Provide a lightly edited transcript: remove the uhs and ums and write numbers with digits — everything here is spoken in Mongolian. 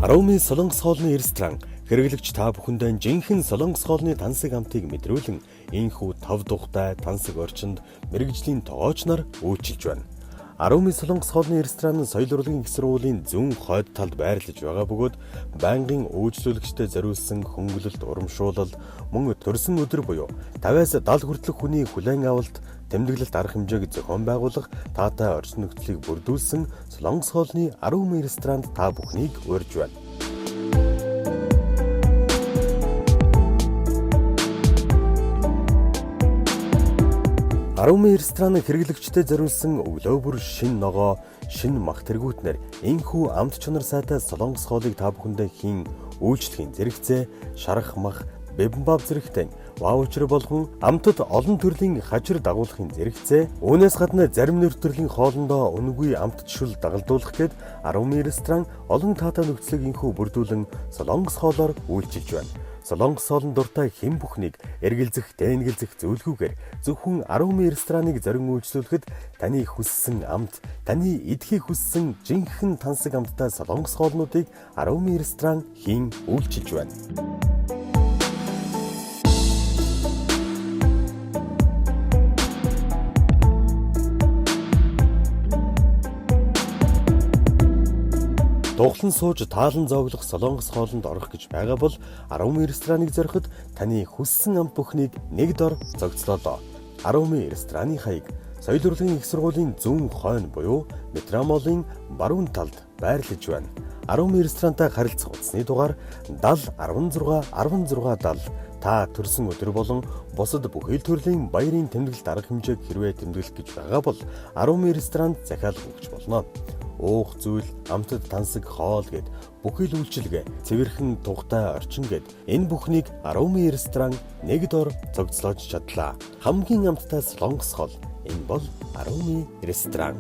Аромын Солонгос хоолны ресторан хэрэглэгч та бүхэндээ жинхэнэ Солонгос хоолны тансаг амтыг мэдрүүлэн энэхүү тав тухтай тансаг орчинд мэргэжлийн тоогооч нар үйлчилж байна. Аромын Солонгос хоолны ресторан соёл урлагийн их сургуулийн зүүн хойд талд байрлаж байгаа бөгөөд байнгын үйлчлүүлэгчдэд зориулсан хөнгөлөлт урамшуулал мөн төрсөн өдөр буюу 50-70 хүртэлх хүний хүлээн авалт тэмдэглэлт арга хэмжээг зохион байгуулах таатай орчин нөхцөлийг бүрдүүлсэн Солонгос хоолны Аромын ресторанд та бүхнийг урьж байна. Аромын ресторан хэрэглэгчдэд зориулсан өглөө бүр шин ногоо, шин мах тэргүүтнэр энэхүү амт чанар сайтай Солонгос хоолыг та бүхэндээ хийн үйлчлэхийн зэрэгцээ, шарах мах, бибимбап зэрэгтэй ваучер болгон амтад олон төрлийн хажир дагуулгын зэрэгцээ, үүнээс гадна зарим нэр төрлийн хоолндоо үнэгүй амт жишүүл дагалдуулах гээд Аромын ресторан олон таатай нөхцөлийг инхүү бүрдүүлэн Солонгос хоолоор үйлчилж байна. Солонгос хоолн дуртай хэн бүхнийг эргэлзэх, дээнгэлзэх зөвлгүүгээр зөвхөн Аромын рестораныг зорин үйлчлүүлэхэд таны хүссэн амт, таны идэхийг хүссэн жинхэнэ тансаг амттай Солонгос хоолнуудыг Аромын ресторан хийн үйлчилж байна. Дуглан сууж таалан зоглох Солонгос хоолнд орох гэж байгаа бол Аромын рестораныг зориход таны хүссэн амт бүхнийг нэг дор зогцлоо. Аромын рестораны хаяг соёл урлагийн их сургуулийн зүүн хойно буюу Метромолын баруун талд байрлаж байна. Аромын ресторантай харилцах утасны дугаар 70 16 16 70. Та төрсөн өдөр болон бусад бүхэл төрлийн баярын тэмдэглэлт арга хэмжээг хэрвээ тэмдэглэх гэж байгаа бол Аромын ресторанд захиалга өгч болно. Уух зүйл, амтад тансаг хоол гэд бүхэл үйлчилгээ, цэвэрхэн тухтай орчин гэд энэ бүхнийг Аромын ресторан нэг дор цогцлоож чадлаа. Хамгийн амттай Солонгос хоол энэ бол Аромын ресторан.